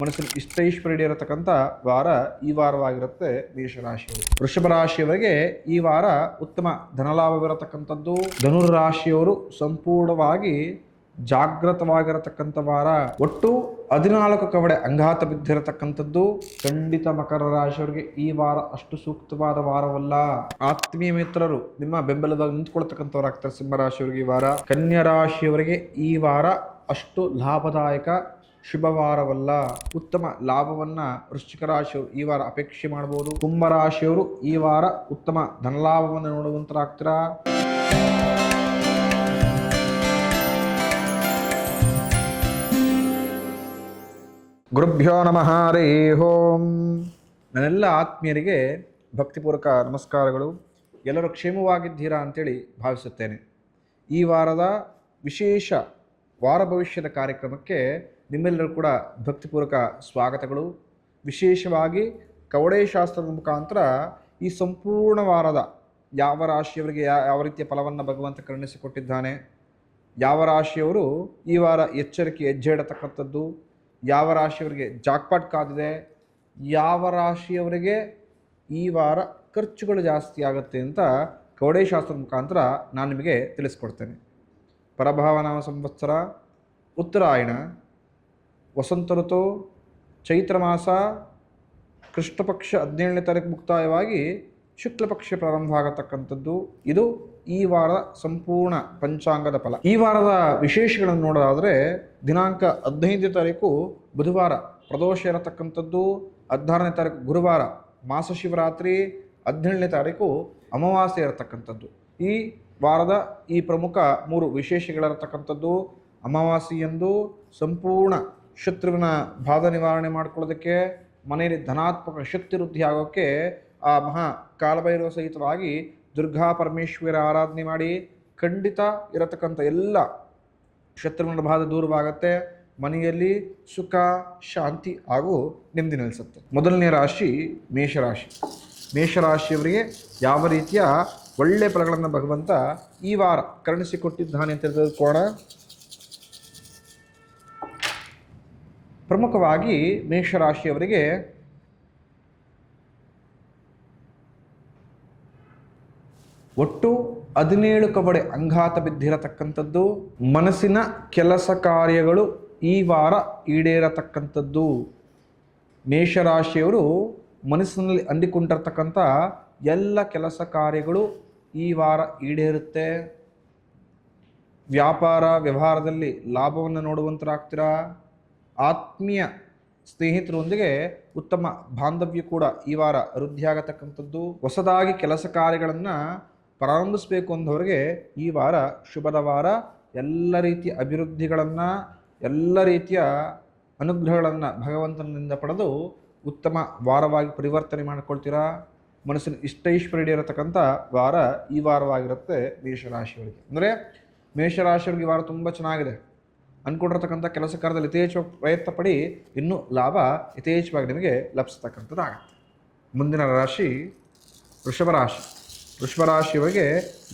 ಮನಸ್ಸಿನ ಇಷ್ಟೈಶ್ವರ್ಯ ಇರತಕ್ಕಂಥ ವಾರ ಈ ವಾರವಾಗಿರುತ್ತೆ ಮೇಷರಾಶಿಯವರು. ವೃಷಭ ರಾಶಿಯವರಿಗೆ ಈ ವಾರ ಉತ್ತಮ ಧನಲಾಭವಿರತಕ್ಕಂಥದ್ದು. ಧನುರಾಶಿಯವರು ಸಂಪೂರ್ಣವಾಗಿ ಜಾಗೃತವಾಗಿರತಕ್ಕಂಥ ವಾರ. ಒಟ್ಟು 14 ಕವಡೆ ಅಂಗಾತ ಬಿದ್ದಿರತಕ್ಕಂಥದ್ದು. ಖಂಡಿತ ಮಕರ ರಾಶಿಯವರಿಗೆ ಈ ವಾರ ಅಷ್ಟು ಸೂಕ್ತವಾದ ವಾರವಲ್ಲ. ಆತ್ಮೀಯ ಮಿತ್ರರು ನಿಮ್ಮ ಬೆಂಬಲವಾಗಿ ನಿಂತ್ಕೊಳ್ತಕ್ಕಂಥವ್ರಾಗ್ತಾರೆ ಸಿಂಹರಾಶಿಯವರಿಗೆ ಈ ವಾರ. ಕನ್ಯಾ ರಾಶಿಯವರಿಗೆ ಈ ವಾರ ಅಷ್ಟು ಲಾಭದಾಯಕ ಶುಭವಾರವಲ್ಲ. ಉತ್ತಮ ಲಾಭವನ್ನ ವೃಶ್ಚಿಕ ರಾಶಿಯವರು ಈ ವಾರ ಅಪೇಕ್ಷೆ ಮಾಡಬಹುದು. ಕುಂಭರಾಶಿಯವರು ಈ ವಾರ ಉತ್ತಮ ಧನಲಾಭವನ್ನು ನೋಡುವಂತರಾಗ್ತೀರಾ. ಗುರುಭ್ಯೋ ನಮಃ ಹರಿ ಓಂ. ನನ್ನೆಲ್ಲ ಆತ್ಮೀಯರಿಗೆ ಭಕ್ತಿಪೂರ್ವಕ ನಮಸ್ಕಾರಗಳು. ಎಲ್ಲರೂ ಕ್ಷೇಮವಾಗಿದ್ದೀರಾ ಅಂತೇಳಿ ಭಾವಿಸುತ್ತೇನೆ. ಈ ವಾರದ ವಿಶೇಷ ವಾರ ಭವಿಷ್ಯದ ಕಾರ್ಯಕ್ರಮಕ್ಕೆ ನಿಮ್ಮೆಲ್ಲರೂ ಕೂಡ ಭಕ್ತಿಪೂರ್ವಕ ಸ್ವಾಗತಗಳು. ವಿಶೇಷವಾಗಿ ಕವಡೆ ಶಾಸ್ತ್ರದ ಮುಖಾಂತರ ಈ ಸಂಪೂರ್ಣ ವಾರದ ಯಾವ ರಾಶಿಯವರಿಗೆ ಯಾವ ರೀತಿಯ ಫಲವನ್ನು ಭಗವಂತ ಕರುಣಿಸಿಕೊಟ್ಟಿದ್ದಾನೆ, ಯಾವ ರಾಶಿಯವರು ಈ ವಾರ ಎಚ್ಚರಿಕೆ ಹೆಜ್ಜೆ ಇಡತಕ್ಕಂಥದ್ದು, ಯಾವ ರಾಶಿಯವರಿಗೆ ಜಾಕ್ಪಾಟ್ ಕಾದಿದೆ, ಯಾವ ರಾಶಿಯವರಿಗೆ ಈ ವಾರ ಖರ್ಚುಗಳು ಜಾಸ್ತಿ ಆಗುತ್ತೆ ಅಂತ ಕವಡೆ ಶಾಸ್ತ್ರದ ಮುಖಾಂತರ ನಾನು ನಿಮಗೆ ತಿಳಿಸ್ಕೊಡ್ತೇನೆ. ಪರಭಾವನಾಮ ಸಂವತ್ಸರ, ಉತ್ತರಾಯಣ, ವಸಂತ ಋತು, ಚೈತ್ರ ಮಾಸ, ಕೃಷ್ಣ ಪಕ್ಷ 17ನೇ ತಾರೀಕು ಮುಕ್ತಾಯವಾಗಿ ಶುಕ್ಲ ಪಕ್ಷ ಪ್ರಾರಂಭ ಆಗತಕ್ಕಂಥದ್ದು. ಇದು ಈ ವಾರದ ಸಂಪೂರ್ಣ ಪಂಚಾಂಗದ ಫಲ. ಈ ವಾರದ ವಿಶೇಷಗಳನ್ನು ನೋಡೋದಾದರೆ ದಿನಾಂಕ 15ನೇ ತಾರೀಕು ಬುಧವಾರ ಪ್ರದೋಷ ಇರತಕ್ಕಂಥದ್ದು. 16ನೇ ತಾರೀಕು ಗುರುವಾರ ಮಾಸ ಶಿವರಾತ್ರಿ. 17ನೇ ತಾರೀಕು ಅಮಾವಾಸ್ಯೆ ಇರತಕ್ಕಂಥದ್ದು. ಈ ವಾರದ ಈ ಪ್ರಮುಖ 3 ವಿಶೇಷಗಳಿರತಕ್ಕಂಥದ್ದು. ಅಮಾವಾಸ್ಯೆಯಂದು ಸಂಪೂರ್ಣ ಶತ್ರುವಿನ ಬಾಧ ನಿವಾರಣೆ ಮಾಡ್ಕೊಳ್ಳೋದಕ್ಕೆ, ಮನೆಯಲ್ಲಿ ಧನಾತ್ಮಕ ಶಕ್ತಿ ವೃದ್ಧಿ ಆಗೋಕ್ಕೆ ಆ ಮಹಾ ಕಾಲಭೈರವ ಸಹಿತವಾಗಿ ದುರ್ಗಾ ಪರಮೇಶ್ವರ ಆರಾಧನೆ ಮಾಡಿ ಖಂಡಿತ ಇರತಕ್ಕಂಥ ಎಲ್ಲ ಶತ್ರುವಿನ ಬಾಧ ದೂರವಾಗುತ್ತೆ. ಮನೆಯಲ್ಲಿ ಸುಖ, ಶಾಂತಿ ಹಾಗೂ ನೆಮ್ಮದಿ ನೆಲೆಸುತ್ತೆ. ಮೊದಲನೇ ರಾಶಿ ಮೇಷರಾಶಿ. ಮೇಷರಾಶಿಯವರಿಗೆ ಯಾವ ರೀತಿಯ ಒಳ್ಳೆಯ ಫಲಗಳನ್ನು ಭಗವಂತ ಈ ವಾರ ಕರುಣಿಸಿಕೊಟ್ಟಿದ್ದಾನೆ ಅಂತ ತಿಳ್ಕೊಳ್ಳೋಣ. ಪ್ರಮುಖವಾಗಿ ಮೇಷರಾಶಿಯವರಿಗೆ ಒಟ್ಟು 17 ಕವಡೆ ಅಂಗಾತ ಬಿದ್ದಿರತಕ್ಕಂಥದ್ದು. ಮನಸ್ಸಿನ ಕೆಲಸ ಕಾರ್ಯಗಳು ಈ ವಾರ ಈಡೇರತಕ್ಕಂಥದ್ದು. ಮೇಷರಾಶಿಯವರು ಮನಸ್ಸಿನಲ್ಲಿ ಅಂದಿಕೊಂಡಿರ್ತಕ್ಕಂಥ ಎಲ್ಲ ಕೆಲಸ ಕಾರ್ಯಗಳು ಈ ವಾರ ಈಡೇರುತ್ತೆ. ವ್ಯಾಪಾರ ವ್ಯವಹಾರದಲ್ಲಿ ಲಾಭವನ್ನು ನೋಡುವಂತರಾಗ್ತೀರಾ. ಆತ್ಮೀಯ ಸ್ನೇಹಿತರೊಂದಿಗೆ ಉತ್ತಮ ಬಾಂಧವ್ಯ ಕೂಡ ಈ ವಾರ ವೃದ್ಧಿಯಾಗತಕ್ಕಂಥದ್ದು. ಹೊಸದಾಗಿ ಕೆಲಸ ಕಾರ್ಯಗಳನ್ನು ಪ್ರಾರಂಭಿಸಬೇಕು ಅಂದವರಿಗೆ ಈ ವಾರ ಶುಭದ ವಾರ. ಎಲ್ಲ ರೀತಿಯ ಅಭಿವೃದ್ಧಿಗಳನ್ನು, ಎಲ್ಲ ರೀತಿಯ ಅನುಗ್ರಹಗಳನ್ನು ಭಗವಂತನಿಂದ ಪಡೆದು ಉತ್ತಮ ವಾರವಾಗಿ ಪರಿವರ್ತನೆ ಮಾಡಿಕೊಳ್ತೀರಾ. ಮನಸ್ಸಿನ ಇಷ್ಟೈಶ್ವರ್ಯ ಇರತಕ್ಕಂಥ ವಾರ ಈ ವಾರವಾಗಿರುತ್ತೆ ಮೇಷರಾಶಿಯವರಿಗೆ. ಅಂದರೆ ಮೇಷರಾಶಿಯವರಿಗೆ ಈ ವಾರ ತುಂಬ ಚೆನ್ನಾಗಿದೆ. ಅಂದ್ಕೊಂಡಿರ್ತಕ್ಕಂಥ ಕೆಲಸ ಕಾರ್ಯದಲ್ಲಿ ಯಥೇಚ್ಛವಾಗಿ ಪ್ರಯತ್ನ ಪಡಿ, ಇನ್ನೂ ಲಾಭ ಯಥೇಚ್ಛವಾಗಿ ನಿಮಗೆ ಲಭಿಸ್ತಕ್ಕಂಥದ್ದಾಗತ್ತೆ. ಮುಂದಿನ ರಾಶಿ ವೃಷಭ ರಾಶಿ. ವೃಷಭ ರಾಶಿಯವರಿಗೆ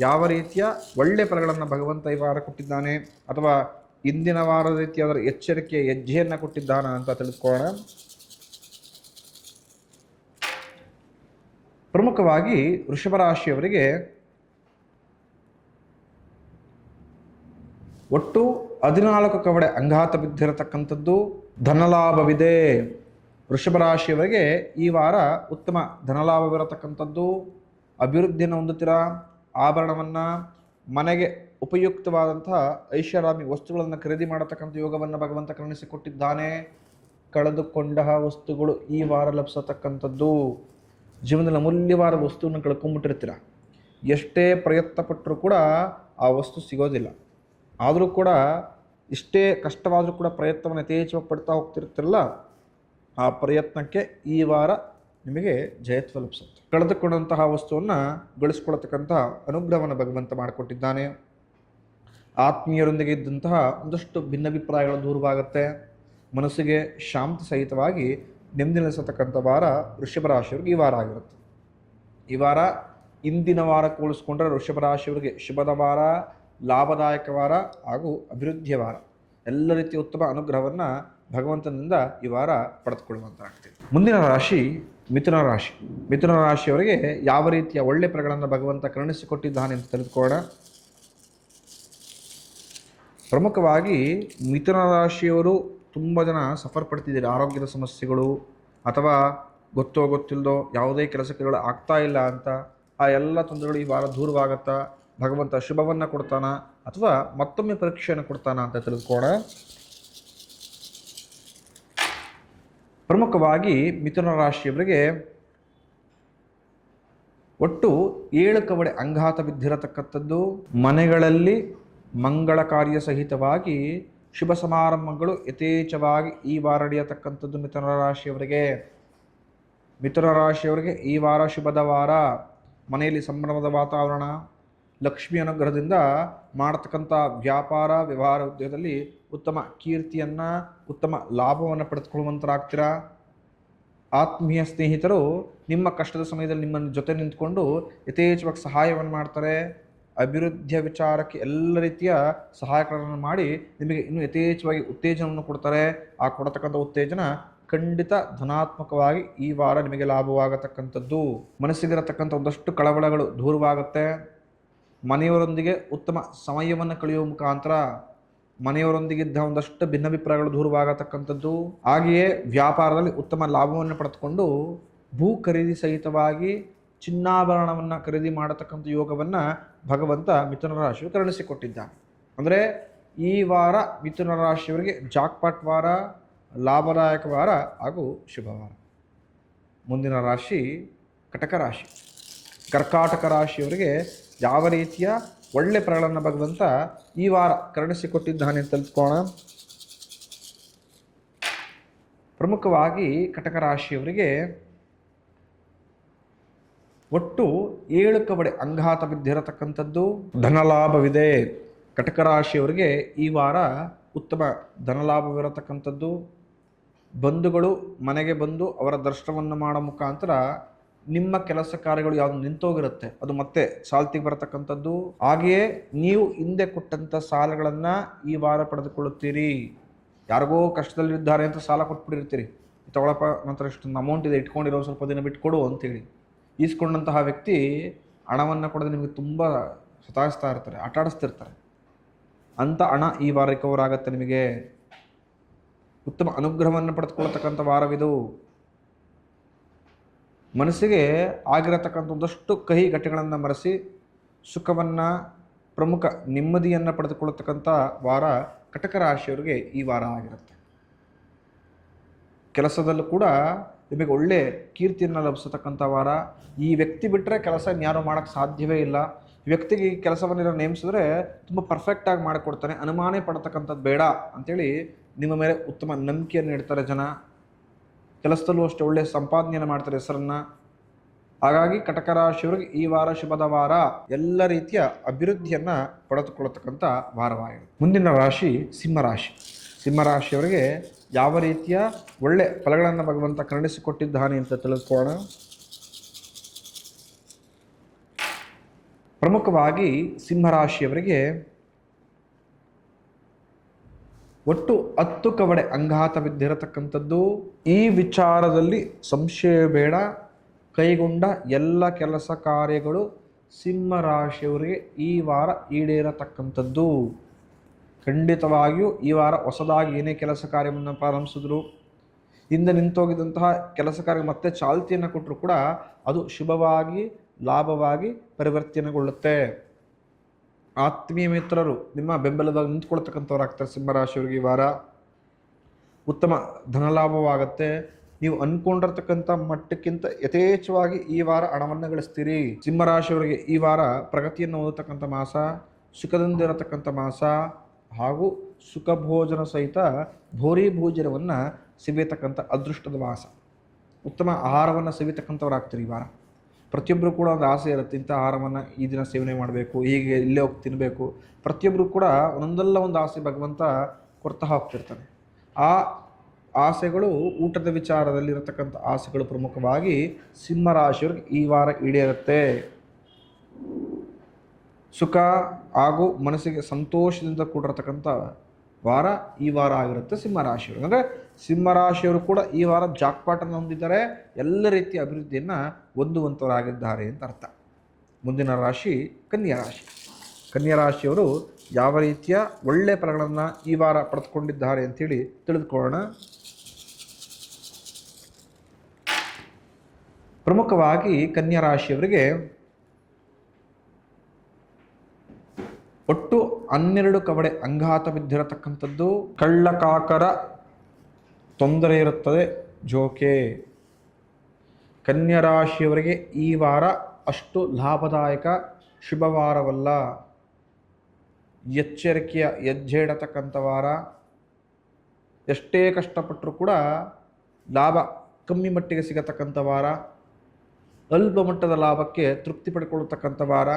ಯಾವ ರೀತಿಯ ಒಳ್ಳೆಯ ಫಲಗಳನ್ನು ಭಗವಂತ ಈ ವಾರ ಕೊಟ್ಟಿದ್ದಾನೆ, ಅಥವಾ ಇಂದಿನ ವಾರದ ರೀತಿಯಾದ ಎಚ್ಚರಿಕೆಯ ಹೆಜ್ಜೆಯನ್ನು ಕೊಟ್ಟಿದ್ದಾನೆ ಅಂತ ತಿಳಿದುಕೊಳ್ಳೋಣ. ಪ್ರಮುಖವಾಗಿ ವೃಷಭ ರಾಶಿಯವರಿಗೆ ಒಟ್ಟು 14 ಕವಡೆ ಅಂಗಾತ ಬಿದ್ದಿರತಕ್ಕಂಥದ್ದು. ಧನಲಾಭವಿದೆ. ವೃಷಭ ರಾಶಿಯವರಿಗೆ ಈ ವಾರ ಉತ್ತಮ ಧನಲಾಭವಿರತಕ್ಕಂಥದ್ದು. ಅಭಿವೃದ್ಧಿಯನ್ನು ಹೊಂದುತ್ತೀರಾ. ಆಭರಣವನ್ನು, ಮನೆಗೆ ಉಪಯುಕ್ತವಾದಂತಹ ಐಷಾರಾಮಿ ವಸ್ತುಗಳನ್ನು ಖರೀದಿ ಮಾಡತಕ್ಕಂಥ ಯೋಗವನ್ನು ಭಗವಂತ ಕರುಣಿಸಿಕೊಟ್ಟಿದ್ದಾನೆ. ಕಳೆದುಕೊಂಡ ವಸ್ತುಗಳು ಈ ವಾರ ಲಭಿಸತಕ್ಕಂಥದ್ದು. ಜೀವನದಲ್ಲಿ ಅಮೂಲ್ಯವಾದ ವಸ್ತುವನ್ನು ಕಳ್ಕೊಂಡ್ಬಿಟ್ಟಿರ್ತೀರ. ಎಷ್ಟೇ ಪ್ರಯತ್ನ ಪಟ್ಟರೂ ಕೂಡ ಆ ವಸ್ತು ಸಿಗೋದಿಲ್ಲ. ಆದರೂ ಕೂಡ ಇಷ್ಟೇ ಕಷ್ಟವಾದರೂ ಕೂಡ ಪ್ರಯತ್ನವನ್ನು ಯಥೇಚ್ಛವಾಗಿ ಪಡ್ತಾ ಹೋಗ್ತಿರ್ತಿರಲ್ಲ, ಆ ಪ್ರಯತ್ನಕ್ಕೆ ಈ ವಾರ ನಿಮಗೆ ಜಯತ್ವ ಲಭಿಸುತ್ತೆ. ಕಳೆದುಕೊಂಡಂತಹ ವಸ್ತುವನ್ನು ಗಳಿಸ್ಕೊಳ್ತಕ್ಕಂತಹ ಅನುಗ್ರಹವನ್ನು ಭಗವಂತ ಮಾಡಿಕೊಟ್ಟಿದ್ದಾನೆ. ಆತ್ಮೀಯರೊಂದಿಗೆ ಇದ್ದಂತಹ ಒಂದಷ್ಟು ಭಿನ್ನಾಭಿಪ್ರಾಯಗಳು ದೂರವಾಗುತ್ತೆ. ಮನಸ್ಸಿಗೆ ಶಾಂತಿ ಸಹಿತವಾಗಿ ನೆಮ್ಮದಿ ನೆಲೆಸತಕ್ಕಂಥ ವಾರ ವೃಷಭ ರಾಶಿಯವರಿಗೆ ಈ ವಾರ ಆಗಿರುತ್ತೆ. ಈ ವಾರ ಇಂದಿನ ವಾರ ಹೋಲಿಸ್ಕೊಂಡ್ರೆ ವೃಷಭ ರಾಶಿಯವರಿಗೆ ಶುಭದ ವಾರ, ಲಾಭದಾಯಕ ವಾರ ಹಾಗೂ ಅಭಿವೃದ್ಧಿಯ ವಾರ. ಎಲ್ಲ ರೀತಿಯ ಉತ್ತಮ ಅನುಗ್ರಹವನ್ನು ಭಗವಂತನಿಂದ ಈ ವಾರ ಪಡೆದುಕೊಳ್ಳುವಂತಾಗ್ತದೆ. ಮುಂದಿನ ರಾಶಿ ಮಿಥುನ ರಾಶಿ. ಮಿಥುನ ರಾಶಿಯವರಿಗೆ ಯಾವ ರೀತಿಯ ಒಳ್ಳೆ ಫಲಗಳನ್ನು ಭಗವಂತ ಕರುಣಿಸಿಕೊಟ್ಟಿದ್ದಾನೆ ಅಂತ ತಿಳಿದುಕೊಳ್ಳೋಣ. ಪ್ರಮುಖವಾಗಿ ಮಿಥುನ ರಾಶಿಯವರು ತುಂಬ ಜನ ಸಫರ್ ಪಡ್ತಿದ್ದೀರಿ. ಆರೋಗ್ಯದ ಸಮಸ್ಯೆಗಳು ಅಥವಾ ಗೊತ್ತೋ ಗೊತ್ತಿಲ್ಲದೋ ಯಾವುದೇ ಕೆಲಸಗಳು ಆಗ್ತಾ ಇಲ್ಲ ಅಂತ ಆ ಎಲ್ಲ ತೊಂದರೆಗಳು ಈ ವಾರ ದೂರವಾಗುತ್ತಾ, ಭಗವಂತ ಶುಭವನ್ನು ಕೊಡ್ತಾನ ಅಥವಾ ಮತ್ತೊಮ್ಮೆ ಪರೀಕ್ಷೆಯನ್ನು ಕೊಡ್ತಾನ ಅಂತ ತಿಳಿದುಕೊಳ್ಳೋಣ. ಪ್ರಮುಖವಾಗಿ ಮಿಥುನ ರಾಶಿಯವರಿಗೆ ಒಟ್ಟು 7 ಕವಡೆ ಅಂಗಾತ ಬಿದ್ದಿರತಕ್ಕಂಥದ್ದು. ಮನೆಗಳಲ್ಲಿ ಮಂಗಳ ಕಾರ್ಯ ಸಹಿತವಾಗಿ ಶುಭ ಸಮಾರಂಭಗಳು ಯಥೇಚ್ಛವಾಗಿ ಈ ವಾರ ನಡೆಯತಕ್ಕಂಥದ್ದು. ಮಿಥುನ ರಾಶಿಯವರಿಗೆ ಈ ವಾರ ಶುಭದ ವಾರ. ಮನೆಯಲ್ಲಿ ಸಂಭ್ರಮದ ವಾತಾವರಣ, ಲಕ್ಷ್ಮಿ ಅನುಗ್ರಹದಿಂದ ಮಾಡತಕ್ಕಂಥ ವ್ಯಾಪಾರ ವ್ಯವಹಾರ ಉದ್ಯೋಗದಲ್ಲಿ ಉತ್ತಮ ಕೀರ್ತಿಯನ್ನು, ಉತ್ತಮ ಲಾಭವನ್ನು ಪಡೆದುಕೊಳ್ಳುವಂತರಾಗ್ತೀರಾ. ಆತ್ಮೀಯ ಸ್ನೇಹಿತರು ನಿಮ್ಮ ಕಷ್ಟದ ಸಮಯದಲ್ಲಿ ನಿಮ್ಮನ್ನು ಜೊತೆ ನಿಂತ್ಕೊಂಡು ಯಥೇಚ್ಛವಾಗಿ ಸಹಾಯವನ್ನು ಮಾಡ್ತಾರೆ. ಅಭಿವೃದ್ಧಿಯ ವಿಚಾರಕ್ಕೆ ಎಲ್ಲ ರೀತಿಯ ಸಹಾಯಗಳನ್ನು ಮಾಡಿ ನಿಮಗೆ ಇನ್ನೂ ಯಥೇಚ್ಛವಾಗಿ ಉತ್ತೇಜನವನ್ನು ಕೊಡ್ತಾರೆ. ಆ ಕೊಡತಕ್ಕಂಥ ಉತ್ತೇಜನ ಖಂಡಿತ ಧನಾತ್ಮಕವಾಗಿ ಈ ವಾರ ನಿಮಗೆ ಲಾಭವಾಗತಕ್ಕಂಥದ್ದು. ಮನಸ್ಸಿಗಿರತಕ್ಕಂಥ ಒಂದಷ್ಟು ಕಳವಳಗಳು ದೂರವಾಗುತ್ತೆ. ಮನೆಯವರೊಂದಿಗೆ ಉತ್ತಮ ಸಮಯವನ್ನು ಕಳೆಯುವ ಮುಖಾಂತರ ಮನೆಯವರೊಂದಿಗಿದ್ದ ಒಂದಷ್ಟು ಭಿನ್ನಾಭಿಪ್ರಾಯಗಳು ದೂರವಾಗತಕ್ಕಂಥದ್ದು. ಹಾಗೆಯೇ ವ್ಯಾಪಾರದಲ್ಲಿ ಉತ್ತಮ ಲಾಭವನ್ನು ಪಡೆದುಕೊಂಡು ಭೂ ಖರೀದಿ ಸಹಿತವಾಗಿ ಚಿನ್ನಾಭರಣವನ್ನು ಖರೀದಿ ಮಾಡತಕ್ಕಂಥ ಯೋಗವನ್ನು ಭಗವಂತ ಮಿಥುನ ರಾಶಿಯು ಕರುಣಿಸಿಕೊಟ್ಟಿದ್ದಾನೆ. ಅಂದರೆ ಈ ವಾರ ಮಿಥುನ ರಾಶಿಯವರಿಗೆ ಜಾಕ್ಪಾಟ್ ವಾರ, ಲಾಭದಾಯಕ ವಾರ ಹಾಗೂ ಶುಭವಾರ. ಮುಂದಿನ ರಾಶಿ ಕಟಕ ರಾಶಿ. ಕರ್ಕಾಟಕ ರಾಶಿಯವರಿಗೆ ಯಾವ ರೀತಿಯ ಒಳ್ಳೆ ಫಲಗಳನ್ನು ಭಗವಂತ ಈ ವಾರ ಕರುಣಿಸಿಕೊಟ್ಟಿದ್ದಾನೆ ಅಂತ ತಿಳ್ಕೊಳ್ಳೋಣ. ಪ್ರಮುಖವಾಗಿ ಕಟಕ ರಾಶಿಯವರಿಗೆ ಒಟ್ಟು 7 ಕವಡೆ ಅಂಗಾತ ಬಿದ್ದಿರತಕ್ಕಂಥದ್ದು. ಧನಲಾಭವಿದೆ. ಕಟಕ ರಾಶಿಯವರಿಗೆ ಈ ವಾರ ಉತ್ತಮ ಧನಲಾಭವಿರತಕ್ಕಂಥದ್ದು. ಬಂಧುಗಳು ಮನೆಗೆ ಬಂದು ಅವರ ದರ್ಶನವನ್ನು ಮಾಡೋ ಮುಖಾಂತರ ನಿಮ್ಮ ಕೆಲಸ ಕಾರ್ಯಗಳು ಯಾವುದು ನಿಂತೋಗಿರುತ್ತೆ ಅದು ಮತ್ತೆ ಚಾಲ್ತಿಗೆ ಬರತಕ್ಕಂಥದ್ದು. ಹಾಗೆಯೇ ನೀವು ಹಿಂದೆ ಕೊಟ್ಟಂಥ ಸಾಲಗಳನ್ನು ಈ ವಾರ ಪಡೆದುಕೊಳ್ಳುತ್ತೀರಿ. ಯಾರಿಗೋ ಕಷ್ಟದಲ್ಲಿದ್ದಾರೆ ಅಂತ ಸಾಲ ಕೊಟ್ಬಿಟ್ಟಿರ್ತೀರಿ. ತಗೊಳಪ್ಪ ನಂತರ ಇಷ್ಟೊಂದು ಅಮೌಂಟ್ ಇದೆ, ಇಟ್ಕೊಂಡಿರೋ ಸ್ವಲ್ಪ ದಿನ ಬಿಟ್ಟು ಕೊಡು ಅಂತೇಳಿ ಈಸ್ಕೊಂಡಂತಹ ವ್ಯಕ್ತಿ ಹಣವನ್ನು ಕೊಡೋದು ನಿಮಗೆ ತುಂಬ ಸತಾಯಿಸ್ತಾ ಇರ್ತಾರೆ, ಆಟಾಡಿಸ್ತಿರ್ತಾರೆ. ಅಂಥ ಹಣ ಈ ವಾರ ರಿಕವರ್ ಆಗುತ್ತೆ. ನಿಮಗೆ ಉತ್ತಮ ಅನುಗ್ರಹವನ್ನು ಪಡೆದುಕೊಳ್ಳತಕ್ಕಂಥ ವಾರವಿದು. ಮನಸ್ಸಿಗೆ ಆಗಿರತಕ್ಕಂಥ ಒಂದಷ್ಟು ಕಹಿ ಘಟನೆಗಳನ್ನು ಮರೆಸಿ ಸುಖವನ್ನು, ಪ್ರಮುಖ ನೆಮ್ಮದಿಯನ್ನು ಪಡೆದುಕೊಳ್ಳತಕ್ಕಂಥ ವಾರ ಕಟಕ ರಾಶಿಯವರಿಗೆ ಈ ವಾರ ಆಗಿರುತ್ತೆ. ಕೆಲಸದಲ್ಲೂ ಕೂಡ ನಿಮಗೆ ಒಳ್ಳೆ ಕೀರ್ತಿಯನ್ನು ಲಭಿಸತಕ್ಕಂಥ ವಾರ. ಈ ವ್ಯಕ್ತಿ ಬಿಟ್ಟರೆ ಕೆಲಸ ಇನ್ಯಾರು ಮಾಡೋಕ್ಕೆ ಸಾಧ್ಯವೇ ಇಲ್ಲ. ಈ ವ್ಯಕ್ತಿಗೆ ಈ ಕೆಲಸವನ್ನು ನೇಮಿಸಿದ್ರೆ ತುಂಬ ಪರ್ಫೆಕ್ಟಾಗಿ ಮಾಡಿಕೊಡ್ತಾನೆ, ಅನುಮಾನ ಪಡತಕ್ಕಂಥದ್ದು ಬೇಡ ಅಂಥೇಳಿ ನಿಮ್ಮ ಮೇಲೆ ಉತ್ತಮ ನಂಬಿಕೆಯನ್ನು ಇಡ್ತಾರೆ ಜನ. ಕೆಲಸದಲ್ಲೂ ಅಷ್ಟೇ ಒಳ್ಳೆಯ ಸಂಪಾದನೆಯನ್ನು ಮಾಡ್ತಾರೆ ಹೆಸರನ್ನು. ಹಾಗಾಗಿ ಕಟಕ ರಾಶಿಯವರಿಗೆ ಈ ವಾರ ಶುಭದ ವಾರ, ಎಲ್ಲ ರೀತಿಯ ಅಭಿವೃದ್ಧಿಯನ್ನು ಪಡೆದುಕೊಳ್ಳತಕ್ಕಂಥ ವಾರವಾಗಿದೆ. ಮುಂದಿನ ರಾಶಿ ಸಿಂಹರಾಶಿ. ಸಿಂಹರಾಶಿಯವರಿಗೆ ಯಾವ ರೀತಿಯ ಒಳ್ಳೆ ಫಲಗಳನ್ನು ಭಗವಂತ ಕರುಣಿಸಿಕೊಟ್ಟಿದ್ದಾನೆ ಅಂತ ತಿಳಿದುಕೊಳ್ಳೋಣ. ಪ್ರಮುಖವಾಗಿ ಸಿಂಹರಾಶಿಯವರಿಗೆ ಒಟ್ಟು 10 ಕವಡೆ ಅಂಗಾತ ಬಿದ್ದಿರತಕ್ಕಂಥದ್ದು. ಈ ವಿಚಾರದಲ್ಲಿ ಸಂಶಯ ಬೇಡ. ಕೈಗೊಂಡ ಎಲ್ಲ ಕೆಲಸ ಕಾರ್ಯಗಳು ಸಿಂಹರಾಶಿಯವರಿಗೆ ಈ ವಾರ ಈಡೇರತಕ್ಕಂಥದ್ದು. ಖಂಡಿತವಾಗಿಯೂ ಈ ವಾರ ಹೊಸದಾಗಿ ಏನೇ ಕೆಲಸ ಕಾರ್ಯವನ್ನು ಪ್ರಾರಂಭಿಸಿದ್ರು, ಹಿಂದೆ ನಿಂತೋಗಿದ್ದಂತಹ ಕೆಲಸ ಕಾರ್ಯ ಮತ್ತೆ ಚಾಲ್ತಿಯನ್ನು ಕೊಟ್ಟರು ಕೂಡ ಅದು ಶುಭವಾಗಿ ಲಾಭವಾಗಿ ಪರಿವರ್ತನೆಗೊಳ್ಳುತ್ತೆ. ಆತ್ಮೀಯ ಮಿತ್ರರು ನಿಮ್ಮ ಬೆಂಬಲವಾಗಿ ನಿಂತ್ಕೊಳ್ತಕ್ಕಂಥವ್ರು ಆಗ್ತಾರೆ ಸಿಂಹರಾಶಿಯವರಿಗೆ ಈ ವಾರ. ಉತ್ತಮ ಧನಲಾಭವಾಗುತ್ತೆ. ನೀವು ಅಂದ್ಕೊಂಡಿರ್ತಕ್ಕಂಥ ಮಟ್ಟಕ್ಕಿಂತ ಯಥೇಚ್ಛವಾಗಿ ಈ ವಾರ ಹಣವನ್ನು ಗಳಿಸ್ತೀರಿ. ಸಿಂಹರಾಶಿಯವರಿಗೆ ಈ ವಾರ ಪ್ರಗತಿಯನ್ನು ಓದತಕ್ಕಂಥ ಮಾಸ, ಸುಖದಿಂದಿರತಕ್ಕಂಥ ಮಾಸ ಹಾಗೂ ಸುಖ ಭೋಜನ ಸಹಿತ ಭೋರಿ ಭೋಜನವನ್ನು ಸೇವಿತಕ್ಕಂಥ ಅದೃಷ್ಟದ ಮಾಸ. ಉತ್ತಮ ಆಹಾರವನ್ನು ಸೇವಿತಕ್ಕಂಥವ್ರಾಗ್ತೀರಿ ಈ ವಾರ. ಪ್ರತಿಯೊಬ್ಬರು ಕೂಡ ಒಂದು ಆಸೆ ಇರುತ್ತೆ, ಇಂಥ ಆಹಾರವನ್ನು ಈ ದಿನ ಸೇವನೆ ಮಾಡಬೇಕು, ಹೀಗೆ ಇಲ್ಲೇ ಹೋಗಿ ತಿನ್ನಬೇಕು. ಪ್ರತಿಯೊಬ್ಬರು ಕೂಡ ಒಂದೊಂದಲ್ಲ ಒಂದು ಆಸೆ ಭಗವಂತ ಕೊಡ್ತಾ ಹೋಗ್ತಿರ್ತಾನೆ. ಆ ಆಸೆಗಳು ಊಟದ ವಿಚಾರದಲ್ಲಿರತಕ್ಕಂಥ ಆಸೆಗಳು ಪ್ರಮುಖವಾಗಿ ಸಿಂಹರಾಶಿಯವ್ರಿಗೆ ಈ ವಾರ ಈಡೇರುತ್ತೆ. ಸುಖ ಹಾಗೂ ಮನಸ್ಸಿಗೆ ಸಂತೋಷದಿಂದ ಕೂಡಿರತಕ್ಕಂಥ ವಾರ ಈ ವಾರ ಆಗಿರುತ್ತೆ ಸಿಂಹರಾಶಿಯವರು. ಅಂದರೆ ಸಿಂಹರಾಶಿಯವರು ಕೂಡ ಈ ವಾರ ಜಾಕ್ಪಾಟನ್ನು ಹೊಂದಿದ್ದಾರೆ, ಎಲ್ಲ ರೀತಿಯ ಅಭಿವೃದ್ಧಿಯನ್ನು ಹೊಂದುವಂಥವರಾಗಿದ್ದಾರೆ ಅಂತ ಅರ್ಥ. ಮುಂದಿನ ರಾಶಿ ಕನ್ಯಾ ರಾಶಿ. ಕನ್ಯಾ ರಾಶಿಯವರು ಯಾವ ರೀತಿಯ ಒಳ್ಳೆಯ ಫಲಗಳನ್ನು ಈ ವಾರ ಪಡೆದುಕೊಂಡಿದ್ದಾರೆ ಅಂಥೇಳಿ ತಿಳಿದುಕೊಳ್ಳೋಣ. ಪ್ರಮುಖವಾಗಿ ಕನ್ಯಾ ರಾಶಿಯವರಿಗೆ ಒಟ್ಟು 12 ಕವಡೆ ಅಂಗಾತ ಬಿದ್ದಿರತಕ್ಕಂಥದ್ದು, ಕಳ್ಳಕಾಕರ ತೊಂದರೆ ಇರುತ್ತದೆ, ಜೋಕೆ. ಕನ್ಯಾ ರಾಶಿಯವರಿಗೆ ಈ ವಾರ ಅಷ್ಟು ಲಾಭದಾಯಕ ಶುಭವಾರವಲ್ಲ. ಎಚ್ಚರಿಕೆಯ ಹೆಜ್ಜೆ ಇಡತಕ್ಕಂಥ ವಾರ. ಎಷ್ಟೇ ಕಷ್ಟಪಟ್ಟರೂ ಕೂಡ ಲಾಭ ಕಮ್ಮಿ ಮಟ್ಟಿಗೆ ಸಿಗತಕ್ಕಂಥ ವಾರ. ಅಲ್ಪ ಮಟ್ಟದ ಲಾಭಕ್ಕೆ ತೃಪ್ತಿ ಪಡ್ಕೊಳ್ಳತಕ್ಕಂಥ ವಾರ.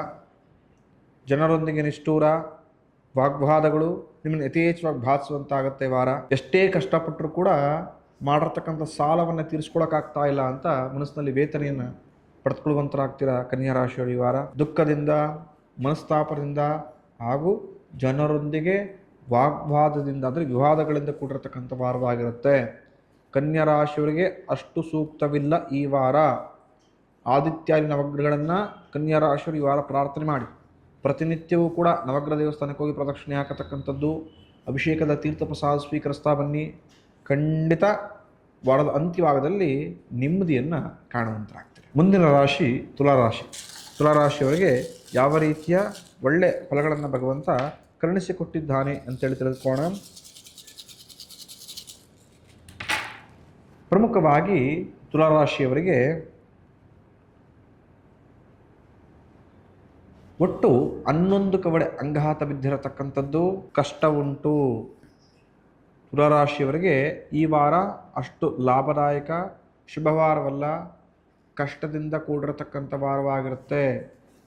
ಜನರೊಂದಿಗೆ ನಿಷ್ಠೂರ ವಾಗ್ವಾದಗಳು ನಿಮ್ಮನ್ನು ಯಥೇಚ್ಛವಾಗಿ ಬಾಧಿಸುವಂತಾಗತ್ತೆ ವಾರ. ಎಷ್ಟೇ ಕಷ್ಟಪಟ್ಟರೂ ಕೂಡ ಮಾಡಿರ್ತಕ್ಕಂಥ ಸಾಲವನ್ನು ತೀರಿಸ್ಕೊಳಕ್ಕಾಗ್ತಾ ಇಲ್ಲ ಅಂತ ಮನಸ್ಸಿನಲ್ಲಿ ವೇದನೆಯನ್ನು ಪಡೆದುಕೊಳ್ಳುವಂತರಾಗ್ತೀರ ಕನ್ಯಾ ರಾಶಿಯವರು ಈ ವಾರ. ದುಃಖದಿಂದ, ಮನಸ್ತಾಪದಿಂದ ಹಾಗೂ ಜನರೊಂದಿಗೆ ವಾಗ್ವಾದದಿಂದ ಅಂದರೆ ವಿವಾದಗಳಿಂದ ಕೂಡಿರತಕ್ಕಂಥ ವಾರವಾಗಿರುತ್ತೆ. ಕನ್ಯಾ ರಾಶಿಯವರಿಗೆ ಅಷ್ಟು ಸೂಕ್ತವಿಲ್ಲ ಈ ವಾರ. ಆದಿತ್ಯಾದಿ ನವಗ್ರಹಗಳನ್ನು ಕನ್ಯಾ ರಾಶಿಯವರು ಈ ವಾರ ಪ್ರಾರ್ಥನೆ ಮಾಡಿ. ಪ್ರತಿನಿತ್ಯವೂ ಕೂಡ ನವಗ್ರಹ ದೇವಸ್ಥಾನಕ್ಕೆ ಹೋಗಿ ಪ್ರದಕ್ಷಿಣೆ ಹಾಕತಕ್ಕಂಥದ್ದು, ಅಭಿಷೇಕದ ತೀರ್ಥ ಪ್ರಸಾದ ಸ್ವೀಕರಿಸ್ತಾ ಬನ್ನಿ. ಖಂಡಿತ ವಾರದ ಅಂತ್ಯಭಾಗದಲ್ಲಿ ನೆಮ್ಮದಿಯನ್ನು ಕಾಣುವಂತರಾಗ್ತಾರೆ. ಮುಂದಿನ ರಾಶಿ ತುಲಾರಾಶಿ. ತುಲಾರಾಶಿಯವರಿಗೆ ಯಾವ ರೀತಿಯ ಒಳ್ಳೆಯ ಫಲಗಳನ್ನು ಭಗವಂತ ಕರುಣಿಸಿಕೊಟ್ಟಿದ್ದಾನೆ ಅಂತೇಳಿ ತಿಳಿದುಕೋಣ. ಪ್ರಮುಖವಾಗಿ ತುಲಾರಾಶಿಯವರಿಗೆ ಒಟ್ಟು 11 ಕವಡೆ ಅಂಗಾತ ಬಿದ್ದಿರತಕ್ಕಂಥದ್ದು, ಕಷ್ಟ ಉಂಟು. ತುಲಾರಾಶಿಯವರಿಗೆ ಈ ವಾರ ಅಷ್ಟು ಲಾಭದಾಯಕ ಶುಭವಾರವಲ್ಲ, ಕಷ್ಟದಿಂದ ಕೂಡಿರತಕ್ಕಂಥ ವಾರವಾಗಿರುತ್ತೆ.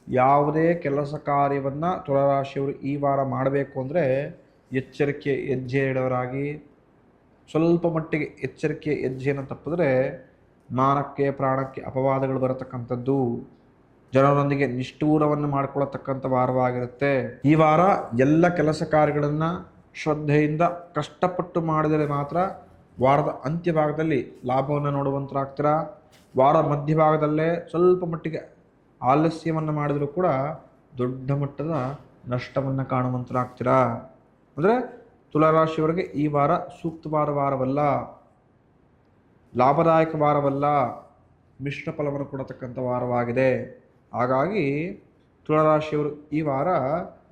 ಯಾವುದೇ ಕೆಲಸ ಕಾರ್ಯವನ್ನು ತುಲಾರಾಶಿಯವರು ಈ ವಾರ ಮಾಡಬೇಕು ಅಂದರೆ ಎಚ್ಚರಿಕೆ ಹೆಜ್ಜೆ ಇಡೋರಾಗಿ. ಸ್ವಲ್ಪ ಮಟ್ಟಿಗೆ ಎಚ್ಚರಿಕೆ ಹೆಜ್ಜೆಯನ್ನು ತಪ್ಪಿದ್ರೆ ಮಾನಕ್ಕೆ ಪ್ರಾಣಕ್ಕೆ ಅಪವಾದಗಳು ಬರತಕ್ಕಂಥದ್ದು. ಜನರೊಂದಿಗೆ ನಿಷ್ಠೂರವನ್ನು ಮಾಡಿಕೊಳ್ಳತಕ್ಕಂಥ ವಾರವಾಗಿರುತ್ತೆ. ಈ ವಾರ ಎಲ್ಲ ಕೆಲಸ ಕಾರ್ಯಗಳನ್ನು ಶ್ರದ್ಧೆಯಿಂದ ಕಷ್ಟಪಟ್ಟು ಮಾಡಿದರೆ ಮಾತ್ರ ವಾರದ ಅಂತ್ಯಭಾಗದಲ್ಲಿ ಲಾಭವನ್ನು ನೋಡುವಂತರಾಗ್ತೀರ. ವಾರ ಮಧ್ಯಭಾಗದಲ್ಲೇ ಸ್ವಲ್ಪ ಮಟ್ಟಿಗೆ ಆಲಸ್ಯವನ್ನು ಮಾಡಿದರೂ ಕೂಡ ದೊಡ್ಡ ಮಟ್ಟದ ನಷ್ಟವನ್ನು ಕಾಣುವಂತರಾಗ್ತೀರ. ಅಂದರೆ ತುಲಾರಾಶಿಯವರಿಗೆ ಈ ವಾರ ಸೂಕ್ತವಾದ ವಾರವಲ್ಲ, ಲಾಭದಾಯಕ ವಾರವಲ್ಲ, ಮಿಶ್ರ ಫಲವನ್ನು ಕೊಡತಕ್ಕಂಥ ವಾರವಾಗಿದೆ. ಹಾಗಾಗಿ ತುಲಾರಾಶಿಯವರು ಈ ವಾರ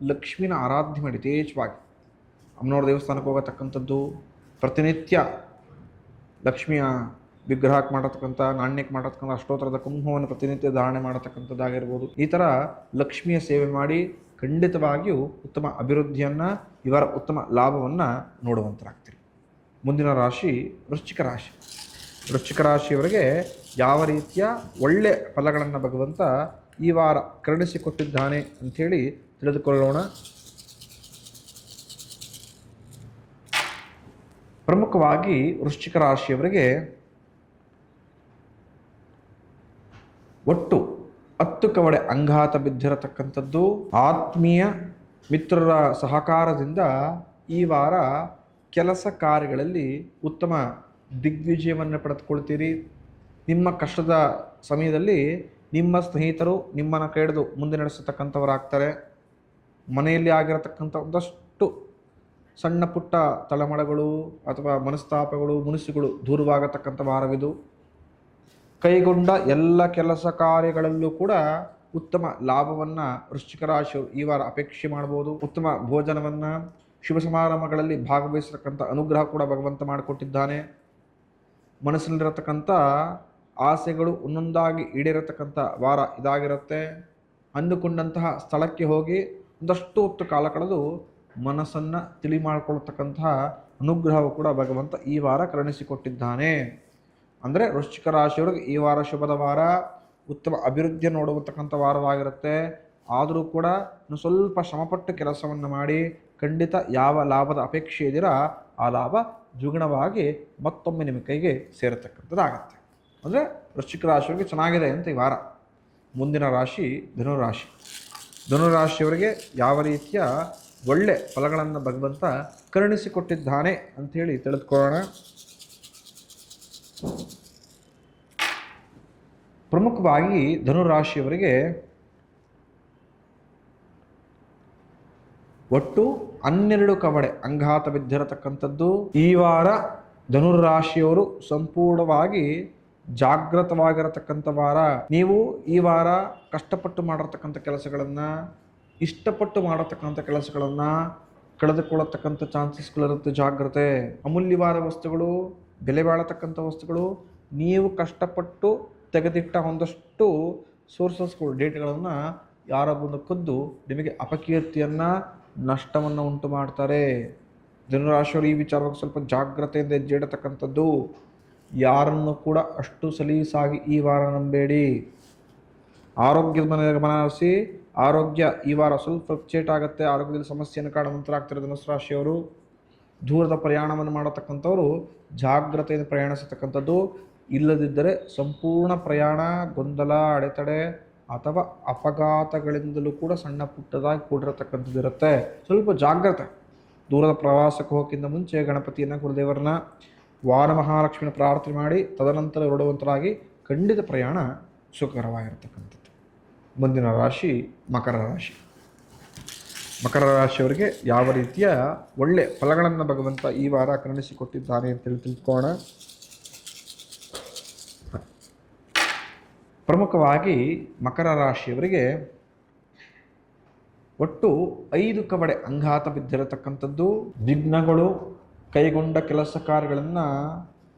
ಲಕ್ಷ್ಮಿನ ಆರಾಧನೆ ಮಾಡಿ ಯಥೇಚ್ಛವಾಗಿ ಅಮ್ಮನವ್ರ ದೇವಸ್ಥಾನಕ್ಕೆ ಹೋಗತಕ್ಕಂಥದ್ದು, ಪ್ರತಿನಿತ್ಯ ಲಕ್ಷ್ಮಿಯ ವಿಗ್ರಹಕ್ಕೆ ಮಾಡತಕ್ಕಂಥ, ನಾಣ್ಯಕ್ಕೆ ಮಾಡತಕ್ಕಂಥ ಅಷ್ಟೋತ್ತರದ ಕುಂಭವನ್ನು ಪ್ರತಿನಿತ್ಯ ಧಾರಣೆ ಮಾಡತಕ್ಕಂಥದ್ದಾಗಿರ್ಬೋದು. ಈ ಥರ ಲಕ್ಷ್ಮಿಯ ಸೇವೆ ಮಾಡಿ ಖಂಡಿತವಾಗಿಯೂ ಉತ್ತಮ ಅಭಿವೃದ್ಧಿಯನ್ನು, ಇವರ ಉತ್ತಮ ಲಾಭವನ್ನು ನೋಡುವಂತರಾಗ್ತೀರಿ. ಮುಂದಿನ ರಾಶಿ ವೃಶ್ಚಿಕ ರಾಶಿ. ವೃಶ್ಚಿಕ ರಾಶಿಯವರಿಗೆ ಯಾವ ರೀತಿಯ ಒಳ್ಳೆಯ ಫಲಗಳನ್ನು ಭಗವಂತ ಈ ವಾರ ಕರುಣಿಸಿಕೊಟ್ಟಿದ್ದಾನೆ ಅಂಥೇಳಿ ತಿಳಿದುಕೊಳ್ಳೋಣ. ಪ್ರಮುಖವಾಗಿ ವೃಶ್ಚಿಕ ರಾಶಿಯವರಿಗೆ ಒಟ್ಟು 10 ಕವಡೆ ಅಂಗಾತ ಬಿದ್ದಿರತಕ್ಕಂಥದ್ದು. ಆತ್ಮೀಯ ಮಿತ್ರರ ಸಹಕಾರದಿಂದ ಈ ವಾರ ಕೆಲಸ ಕಾರ್ಯಗಳಲ್ಲಿ ಉತ್ತಮ ದಿಗ್ವಿಜಯವನ್ನು ಪಡೆದುಕೊಳ್ತೀರಿ. ನಿಮ್ಮ ಕಷ್ಟದ ಸಮಯದಲ್ಲಿ ನಿಮ್ಮ ಸ್ನೇಹಿತರು ನಿಮ್ಮನ್ನು ಕೈಹಿಡಿದು ಮುಂದೆ ನಡೆಸತಕ್ಕಂಥವರಾಗ್ತಾರೆ. ಮನೆಯಲ್ಲಿ ಆಗಿರತಕ್ಕಂಥ ಒಂದಷ್ಟು ಸಣ್ಣ ಪುಟ್ಟ ತಳಮಳಗಳು ಅಥವಾ ಮನಸ್ತಾಪಗಳು, ಮುನಿಸುಗಳು ದೂರವಾಗತಕ್ಕಂಥ ವಾರವಿದು. ಕೈಗೊಂಡ ಎಲ್ಲ ಕೆಲಸ ಕಾರ್ಯಗಳಲ್ಲೂ ಕೂಡ ಉತ್ತಮ ಲಾಭವನ್ನು ವೃಶ್ಚಿಕ ರಾಶಿಯವರು ಈ ವಾರ ಅಪೇಕ್ಷೆ ಮಾಡ್ಬೋದು. ಉತ್ತಮ ಭೋಜನವನ್ನು, ಶುಭ ಸಮಾರಂಭಗಳಲ್ಲಿ ಭಾಗವಹಿಸತಕ್ಕಂಥ ಅನುಗ್ರಹ ಕೂಡ ಭಗವಂತ ಮಾಡಿಕೊಟ್ಟಿದ್ದಾನೆ. ಮನಸ್ಸಿನಲ್ಲಿರತಕ್ಕಂಥ ಆಸೆಗಳು ಒಂದೊಂದಾಗಿ ಈಡೇರತಕ್ಕಂಥ ವಾರ ಇದಾಗಿರುತ್ತೆ. ಅಂದುಕೊಂಡಂತಹ ಸ್ಥಳಕ್ಕೆ ಹೋಗಿ ಒಂದಷ್ಟು ಹೊತ್ತು ಕಾಲ ಕಳೆದು ಮನಸ್ಸನ್ನು ತಿಳಿ ಮಾಡಿಕೊಳ್ತಕ್ಕಂತಹ ಅನುಗ್ರಹವು ಕೂಡ ಭಗವಂತ ಈ ವಾರ ಕರುಣಿಸಿಕೊಟ್ಟಿದ್ದಾನೆ. ಅಂದರೆ ವೃಶ್ಚಿಕ ರಾಶಿಯವರಿಗೆ ಈ ವಾರ ಶುಭದ ವಾರ, ಉತ್ತಮ ಅಭಿವೃದ್ಧಿಯನ್ನು ನೋಡುವಂತಕ್ಕಂಥ ವಾರವಾಗಿರುತ್ತೆ. ಆದರೂ ಕೂಡ ಇನ್ನು ಸ್ವಲ್ಪ ಶ್ರಮಪಟ್ಟು ಕೆಲಸವನ್ನು ಮಾಡಿ ಖಂಡಿತ ಯಾವ ಲಾಭದ ಅಪೇಕ್ಷೆ ಇದ್ದೀರಾ ಆ ಲಾಭ ದ್ವಿಗುಣವಾಗಿ ಮತ್ತೊಮ್ಮೆ ನಿಮ್ಮ ಕೈಗೆ ಸೇರತಕ್ಕಂಥದ್ದಾಗತ್ತೆ. ಅಂದರೆ ವೃಶ್ಚಿಕ ರಾಶಿಯವರಿಗೆ ಚೆನ್ನಾಗಿದೆ ಅಂತ ಈ ವಾರ. ಮುಂದಿನ ರಾಶಿ ಧನುರಾಶಿ. ಧನುರಾಶಿಯವರಿಗೆ ಯಾವ ರೀತಿಯ ಒಳ್ಳೆ ಫಲಗಳನ್ನು ಭಗವಂತ ಕರುಣಿಸಿಕೊಟ್ಟಿದ್ದಾನೆ ಅಂಥೇಳಿ ತಿಳಿದುಕೊಳ್ಳೋಣ. ಪ್ರಮುಖವಾಗಿ ಧನುರಾಶಿಯವರಿಗೆ ಒಟ್ಟು 12 ಕವಡೆ ಅಂಘಾತ ಬಿದ್ದಿರತಕ್ಕಂಥದ್ದು. ಈ ವಾರ ಧನುರಾಶಿಯವರು ಸಂಪೂರ್ಣವಾಗಿ ಜಾಗೃತವಾಗಿರತಕ್ಕಂಥ ವಾರ. ನೀವು ಈ ವಾರ ಕಷ್ಟಪಟ್ಟು ಮಾಡಿರ್ತಕ್ಕಂಥ ಕೆಲಸಗಳನ್ನು, ಇಷ್ಟಪಟ್ಟು ಮಾಡತಕ್ಕಂಥ ಕೆಲಸಗಳನ್ನು ಕಳೆದುಕೊಳ್ಳತಕ್ಕಂಥ ಚಾನ್ಸಸ್ಗಳಿರುತ್ತೆ. ಜಾಗ್ರತೆ. ಅಮೂಲ್ಯವಾದ ವಸ್ತುಗಳು, ಬೆಲೆ ಬಾಳತಕ್ಕಂಥ ವಸ್ತುಗಳು, ನೀವು ಕಷ್ಟಪಟ್ಟು ತೆಗೆದಿಟ್ಟ ಒಂದಷ್ಟು ಸೋರ್ಸಸ್ಗಳು, ಡೇಟ್ಗಳನ್ನು ಯಾರ ಬಂದು ಕದ್ದು ನಿಮಗೆ ಅಪಕೀರ್ತಿಯನ್ನು, ನಷ್ಟವನ್ನು ಉಂಟು ಮಾಡ್ತಾರೆ. ಧನುರಾಶಿಯವರು ಈ ವಿಚಾರವಾಗಿ ಸ್ವಲ್ಪ ಜಾಗ್ರತೆಯಿಂದ ಹೆಜ್ಜೆ ಇಡತಕ್ಕಂಥದ್ದು. ಯಾರನ್ನು ಕೂಡ ಅಷ್ಟು ಸಲೀಸಾಗಿ ಈ ವಾರ ನಂಬೇಡಿ. ಆರೋಗ್ಯದ ಮನೆಗೆ ಗಮನ ಹರಿಸಿ. ಆರೋಗ್ಯ ಈ ವಾರ ಸ್ವಲ್ಪ ಫ್ಲಕ್ಚುಯೇಟ್ ಆಗುತ್ತೆ. ಆರೋಗ್ಯದಲ್ಲಿ ಸಮಸ್ಯೆಯನ್ನು ಕಾಣೋ ನಂತರ ಆಗ್ತಿರೋ ಧನುರಾಶಿಯವರು. ದೂರದ ಪ್ರಯಾಣವನ್ನು ಮಾಡತಕ್ಕಂಥವರು ಜಾಗ್ರತೆಯಿಂದ ಪ್ರಯಾಣಿಸತಕ್ಕಂಥದ್ದು. ಇಲ್ಲದಿದ್ದರೆ ಸಂಪೂರ್ಣ ಪ್ರಯಾಣ ಗೊಂದಲ, ಅಡೆತಡೆ ಅಥವಾ ಅಪಘಾತಗಳಿಂದಲೂ ಕೂಡ ಸಣ್ಣ ಪುಟ್ಟದಾಗಿ ಕೂಡಿರತಕ್ಕಂಥದ್ದು ಇರುತ್ತೆ. ಸ್ವಲ್ಪ ಜಾಗ್ರತೆ. ದೂರದ ಪ್ರವಾಸಕ್ಕೆ ಹೋಗೋಕ್ಕಿಂತ ಮುಂಚೆ ಗಣಪತಿಯನ್ನು, ಗುರುದೇವರನ್ನ, ವಾರ ಮಹಾಲಕ್ಷ್ಮಿನ ಪ್ರಾರ್ಥನೆ ಮಾಡಿ ತದನಂತರ ಹೊರಡುವಂತರಾಗಿ ಖಂಡಿತ ಪ್ರಯಾಣ ಸುಖಕರವಾಗಿರ್ತಕ್ಕಂಥದ್ದು. ಮುಂದಿನ ರಾಶಿ ಮಕರ ರಾಶಿ. ಮಕರ ರಾಶಿಯವರಿಗೆ ಯಾವ ರೀತಿಯ ಒಳ್ಳೆ ಫಲಗಳನ್ನು ಭಗವಂತ ಈ ವಾರ ಕರುಣಿಸಿಕೊಟ್ಟಿದ್ದಾನೆ ಅಂತೇಳಿ ತಿಳ್ಕೊಳ್ಳೋಣ. ಪ್ರಮುಖವಾಗಿ ಮಕರ ರಾಶಿಯವರಿಗೆ ಒಟ್ಟು 5 ಕವಡೆ ಅಂಘಾತ ಬಿದ್ದಿರತಕ್ಕಂಥದ್ದು. ವಿಘ್ನಗಳು, ಕೈಗೊಂಡ ಕೆಲಸ ಕಾರ್ಯಗಳನ್ನು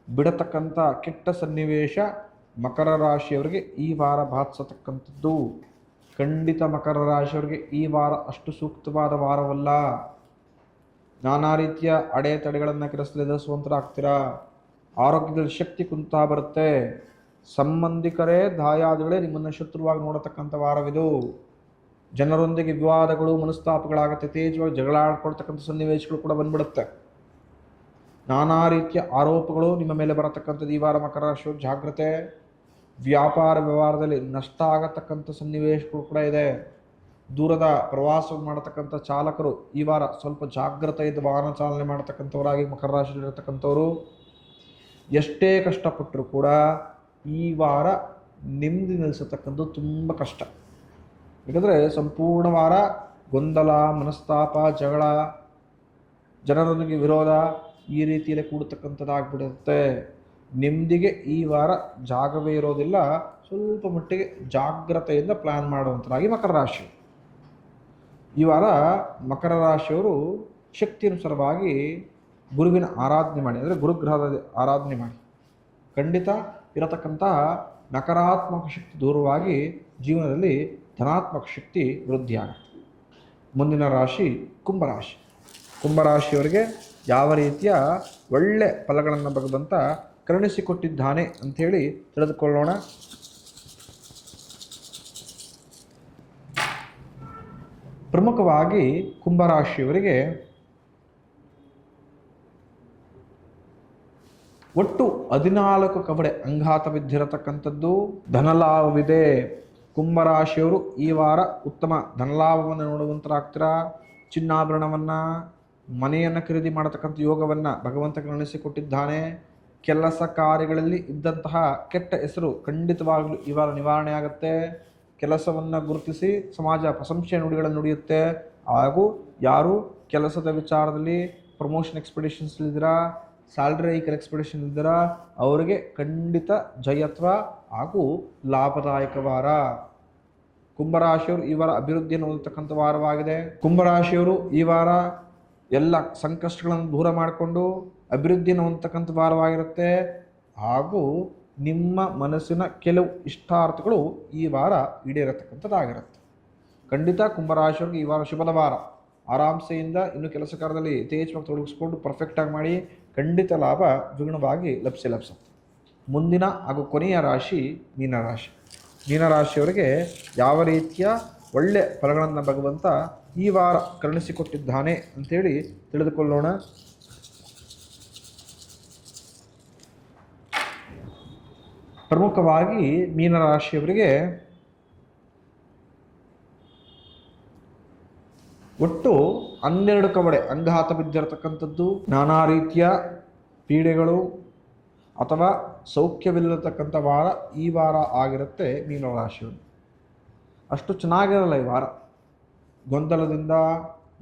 ಬಿಡತಕ್ಕಂಥ ಕೆಟ್ಟ ಸನ್ನಿವೇಶ ಮಕರ ರಾಶಿಯವರಿಗೆ ಈ ವಾರ ಬಾಧಿಸತಕ್ಕಂಥದ್ದು. ಖಂಡಿತ ಮಕರ ರಾಶಿಯವರಿಗೆ ಈ ವಾರ ಅಷ್ಟು ಸೂಕ್ತವಾದ ವಾರವಲ್ಲ. ನಾನಾ ರೀತಿಯ ಅಡೆತಡೆಗಳನ್ನು ಕೆಲಸದಲ್ಲಿ ಎದುರಿಸುವಂತರಾಗ್ತೀರಾ. ಆರೋಗ್ಯದಲ್ಲಿ ಶಕ್ತಿ ಕುಂತಾ ಬರುತ್ತೆ. ಸಂಬಂಧಿಕರೇ, ದಾಯಾದಿಗಳೇ ನಿಮ್ಮನ್ನು ಶತ್ರುವಾಗಿ ನೋಡತಕ್ಕಂಥ ವಾರವಿದು. ಜನರೊಂದಿಗೆ ವಿವಾದಗಳು, ಮನಸ್ತಾಪಗಳಾಗುತ್ತೆ. ತೇಜವಾಗಿ ಜಗಳ ಆಡ್ಕೊಳ್ತಕ್ಕಂಥ ಸನ್ನಿವೇಶಗಳು ಕೂಡ ಬಂದ್ಬಿಡುತ್ತೆ. ನಾನಾ ರೀತಿಯ ಆರೋಪಗಳು ನಿಮ್ಮ ಮೇಲೆ ಬರತಕ್ಕಂಥದ್ದು ಈ ವಾರ ಮಕರ ರಾಶಿಯವರು ಜಾಗ್ರತೆ. ವ್ಯಾಪಾರ ವ್ಯವಹಾರದಲ್ಲಿ ನಷ್ಟ ಆಗತಕ್ಕಂಥ ಸನ್ನಿವೇಶಗಳು ಕೂಡ ಇದೆ. ದೂರದ ಪ್ರವಾಸವನ್ನು ಮಾಡತಕ್ಕಂಥ ಚಾಲಕರು ಈ ವಾರ ಸ್ವಲ್ಪ ಜಾಗ್ರತೆಯಿಂದ ವಾಹನ ಚಾಲನೆ ಮಾಡತಕ್ಕಂಥವರಾಗಿ ಮಕರ ರಾಶಿಯಲ್ಲಿರತಕ್ಕಂಥವರು. ಎಷ್ಟೇ ಕಷ್ಟಪಟ್ಟರೂ ಕೂಡ ಈ ವಾರ ನೆಮ್ಮದಿ ನಿಲ್ಲಿಸತಕ್ಕಂಥದ್ದು ತುಂಬ ಕಷ್ಟ. ಯಾಕಂದರೆ ಸಂಪೂರ್ಣ ವಾರ ಗೊಂದಲ, ಮನಸ್ತಾಪ, ಜಗಳ, ಜನರೊಂದಿಗೆ ವಿರೋಧ ಈ ರೀತಿಯಲ್ಲಿ ಕೂಡತಕ್ಕಂಥದ್ದಾಗ್ಬಿಡುತ್ತೆ. ನೆಮ್ಮದಿಗೆ ಈ ವಾರ ಜಾಗವೇ ಇರೋದಿಲ್ಲ. ಸ್ವಲ್ಪ ಮಟ್ಟಿಗೆ ಜಾಗ್ರತೆಯಿಂದ ಪ್ಲ್ಯಾನ್ ಮಾಡುವಂಥರಾಗಿ ಮಕರ ರಾಶಿ. ಈ ವಾರ ಮಕರ ರಾಶಿಯವರು ಶಕ್ತಿಯನುಸಾರವಾಗಿ ಗುರುವಿನ ಆರಾಧನೆ ಮಾಡಿ, ಅಂದರೆ ಗುರುಗ್ರಹದ ಆರಾಧನೆ ಮಾಡಿ. ಖಂಡಿತ ಇರತಕ್ಕಂತಹ ನಕಾರಾತ್ಮಕ ಶಕ್ತಿ ದೂರವಾಗಿ ಜೀವನದಲ್ಲಿ ಧನಾತ್ಮಕ ಶಕ್ತಿ ವೃದ್ಧಿಯಾಗುತ್ತೆ. ಮುಂದಿನ ರಾಶಿ ಕುಂಭರಾಶಿ. ಕುಂಭರಾಶಿಯವರಿಗೆ ಯಾವ ರೀತಿಯ ಒಳ್ಳೆ ಫಲಗಳನ್ನು ಭಗವಂತ ಕರುಣಿಸಿಕೊಟ್ಟಿದ್ದಾನೆ ಅಂಥೇಳಿ ತಿಳಿದುಕೊಳ್ಳೋಣ. ಪ್ರಮುಖವಾಗಿ ಕುಂಭರಾಶಿಯವರಿಗೆ ಒಟ್ಟು 14 ಕವಡೆ ಅಂಘಾತ ಬಿದ್ದಿರತಕ್ಕಂಥದ್ದು. ಧನಲಾಭವಿದೆ. ಕುಂಭರಾಶಿಯವರು ಈ ವಾರ ಉತ್ತಮ ಧನಲಾಭವನ್ನು ನೋಡುವಂತರಾಗ್ತೀರಾ. ಚಿನ್ನಾಭರಣವನ್ನು, ಮನೆಯನ್ನು ಖರೀದಿ ಮಾಡತಕ್ಕಂಥ ಯೋಗವನ್ನು ಭಗವಂತ ಕರುಣಿಸಿಕೊಟ್ಟಿದ್ದಾನೆ. ಕೆಲಸ ಕಾರ್ಯಗಳಲ್ಲಿ ಇದ್ದಂತಹ ಕೆಟ್ಟ ಹೆಸರು ಖಂಡಿತವಾಗಲೂ ಈ ವಾರ ನಿವಾರಣೆ ಆಗುತ್ತೆ. ಕೆಲಸವನ್ನು ಗುರುತಿಸಿ ಸಮಾಜ ಪ್ರಶಂಸೆಯ ನುಡಿಗಳನ್ನು ನುಡಿಯುತ್ತೆ. ಹಾಗೂ ಯಾರು ಕೆಲಸದ ವಿಚಾರದಲ್ಲಿ ಪ್ರಮೋಷನ್ ಎಕ್ಸ್ಪೆಕ್ಟೇಷನ್ಸ್ಲಿದ್ದೀರಾ, ಸ್ಯಾಲ್ರಿ ಹೈಕರ್ ಎಕ್ಸ್ಪೆಕ್ಟೇಷನ್ ಇದ್ದೀರಾ, ಅವರಿಗೆ ಖಂಡಿತ ಜಯತ್ವ ಹಾಗೂ ಲಾಭದಾಯಕ ವಾರ. ಕುಂಭರಾಶಿಯವರು ಈ ವಾರ ಅಭಿವೃದ್ಧಿಯನ್ನು ಹೊಂದತಕ್ಕಂಥ ವಾರವಾಗಿದೆ. ಕುಂಭರಾಶಿಯವರು ಈ ವಾರ ಎಲ್ಲ ಸಂಕಷ್ಟಗಳನ್ನು ದೂರ ಮಾಡಿಕೊಂಡು ಅಭಿವೃದ್ಧಿಯನ್ನು ಹೊಂದತಕ್ಕಂಥ ವಾರವಾಗಿರುತ್ತೆ. ಹಾಗೂ ನಿಮ್ಮ ಮನಸ್ಸಿನ ಕೆಲವು ಇಷ್ಟಾರ್ಥಗಳು ಈ ವಾರ ಈಡೇರತಕ್ಕಂಥದ್ದಾಗಿರುತ್ತೆ. ಖಂಡಿತ ಕುಂಭರಾಶಿಯವರಿಗೆ ಈ ವಾರ ಶುಭದ ವಾರ. ಆರಾಮ್ಸೆಯಿಂದ ಇನ್ನು ಕೆಲಸ ಕಾರ್ಯದಲ್ಲಿ ಯಥೇಚ್ಛವಾಗಿ ತೊಡಗಿಸ್ಕೊಂಡು ಪರ್ಫೆಕ್ಟಾಗಿ ಮಾಡಿ ಖಂಡಿತ ಲಾಭ ದ್ವಿಗುಣವಾಗಿ ಲಭಿಸುತ್ತೆ. ಮುಂದಿನ ಹಾಗೂ ಕೊನೆಯ ರಾಶಿ ಮೀನರಾಶಿ. ಮೀನರಾಶಿಯವರಿಗೆ ಯಾವ ರೀತಿಯ ಒಳ್ಳೆಯ ಫಲಗಳನ್ನು ಭಗವಂತ ಈ ವಾರ ಕರುಣಿಸಿಕೊಟ್ಟಿದ್ದಾನೆ ಅಂಥೇಳಿ ತಿಳಿದುಕೊಳ್ಳೋಣ. ಪ್ರಮುಖವಾಗಿ ಮೀನರಾಶಿಯವರಿಗೆ ಒಟ್ಟು 12 ಕವಡೆ ಅಂಗಹಾತ ಬಿದ್ದಿರತಕ್ಕಂಥದ್ದು, ನಾನಾ ರೀತಿಯ ಪೀಡೆಗಳು ಅಥವಾ ಸೌಖ್ಯವಿಲ್ಲತಕ್ಕಂಥ ವಾರ ಈ ವಾರ ಆಗಿರುತ್ತೆ ಮೀನರಾಶಿಯವರು. ಅಷ್ಟು ಚೆನ್ನಾಗಿರಲ್ಲ ಈ ವಾರ. ಗೊಂದಲದಿಂದ,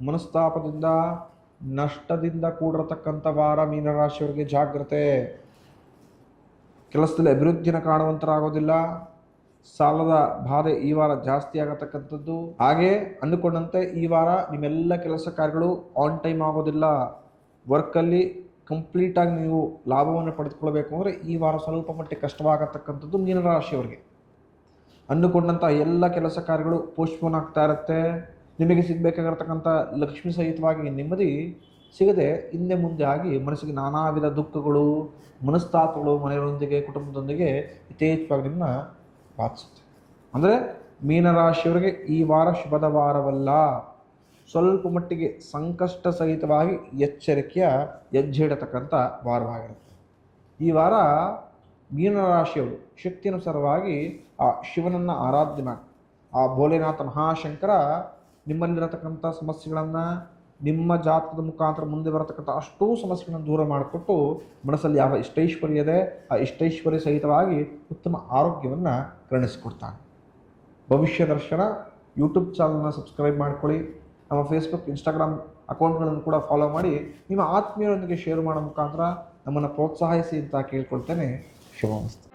ಮನಸ್ತಾಪದಿಂದ, ನಷ್ಟದಿಂದ ಕೂಡಿರತಕ್ಕಂಥ ವಾರ ಮೀನರಾಶಿಯವರಿಗೆ. ಜಾಗ್ರತೆ. ಕೆಲಸದಲ್ಲಿ ಅಭಿವೃದ್ಧಿನ ಕಾಣುವಂತರಾಗೋದಿಲ್ಲ. ಸಾಲದ ಬಾಧೆ ಈ ವಾರ ಜಾಸ್ತಿ ಆಗತಕ್ಕಂಥದ್ದು. ಹಾಗೆ ಅಂದುಕೊಂಡಂತೆ ಈ ವಾರ ನಿಮ್ಮೆಲ್ಲ ಕೆಲಸ ಕಾರ್ಯಗಳು ಆನ್ ಟೈಮ್ ಆಗೋದಿಲ್ಲ. ವರ್ಕಲ್ಲಿ ಕಂಪ್ಲೀಟಾಗಿ ನೀವು ಲಾಭವನ್ನು ಪಡೆದುಕೊಳ್ಬೇಕು ಅಂದರೆ ಈ ವಾರ ಸ್ವಲ್ಪ ಮಟ್ಟಿಗೆ ಕಷ್ಟವಾಗತಕ್ಕಂಥದ್ದು ಮೀನರಾಶಿಯವರಿಗೆ. ಅಂದುಕೊಂಡಂಥ ಎಲ್ಲ ಕೆಲಸ ಕಾರ್ಯಗಳು ಪೋಸ್ಟ್ಪೋನ್ ಆಗ್ತಾ ಇರುತ್ತೆ. ನಿಮಗೆ ಸಿಗಬೇಕಾಗಿರ್ತಕ್ಕಂಥ ಲಕ್ಷ್ಮಿ ಸಹಿತವಾಗಿ ನೆಮ್ಮದಿ ಸಿಗದೆ ಹಿಂದೆ ಮುಂದೆ ಆಗಿ ಮನಸ್ಸಿಗೆ ನಾನಾ ವಿಧ ದುಃಖಗಳು, ಮನಸ್ತಾಪಗಳು ಮನೆಯವರೊಂದಿಗೆ, ಕುಟುಂಬದೊಂದಿಗೆ ಯಥೇಚ್ಛವಾಗಿ ನಿಮ್ಮನ್ನ ಬಾಧಿಸುತ್ತೆ. ಅಂದರೆ ಮೀನರಾಶಿಯವರಿಗೆ ಈ ವಾರ ಶುಭದ ವಾರವಲ್ಲ. ಸ್ವಲ್ಪ ಮಟ್ಟಿಗೆ ಸಂಕಷ್ಟ ಸಹಿತವಾಗಿ ಎಚ್ಚರಿಕೆಯ ಹೆಜ್ಜೆ ಇಡತಕ್ಕಂಥ ವಾರವಾಗಿರುತ್ತೆ. ಈ ವಾರ ಮೀನರಾಶಿಯವರು ಶಕ್ತಿಯನುಸಾರವಾಗಿ ಆ ಶಿವನನ್ನು ಆರಾಧನೆ ಮಾಡಿ, ಆ ಭೋಲೆನಾಥ ಮಹಾಶಂಕರ ನಿಮ್ಮಲ್ಲಿರತಕ್ಕಂಥ ಸಮಸ್ಯೆಗಳನ್ನು, ನಿಮ್ಮ ಜಾತಕದ ಮುಖಾಂತರ ಮುಂದೆ ಬರತಕ್ಕಂಥ ಅಷ್ಟೂ ಸಮಸ್ಯೆಗಳನ್ನು ದೂರ ಮಾಡಿಕೊಟ್ಟು ಮನಸ್ಸಲ್ಲಿ ಯಾವ ಇಷ್ಟೈಶ್ವರ್ಯ ಇದೆ ಆ ಇಷ್ಟೈಶ್ವರ್ಯ ಸಹಿತವಾಗಿ ಉತ್ತಮ ಆರೋಗ್ಯವನ್ನು ಕರುಣಿಸಿಕೊಡ್ತಾನೆ. ಭವಿಷ್ಯ ದರ್ಶನ ಯೂಟ್ಯೂಬ್ ಚಾನಲ್ನ ಸಬ್ಸ್ಕ್ರೈಬ್ ಮಾಡ್ಕೊಳ್ಳಿ. ನಮ್ಮ ಫೇಸ್ಬುಕ್, ಇನ್ಸ್ಟಾಗ್ರಾಮ್ ಅಕೌಂಟ್ಗಳನ್ನು ಕೂಡ ಫಾಲೋ ಮಾಡಿ ನಿಮ್ಮ ಆತ್ಮೀಯರೊಂದಿಗೆ ಶೇರ್ ಮಾಡೋ ಮುಖಾಂತರ ನಮ್ಮನ್ನು ಪ್ರೋತ್ಸಾಹಿಸಿ ಅಂತ ಕೇಳ್ಕೊಳ್ತೇನೆ. ಶುಭಮಸ್ತು.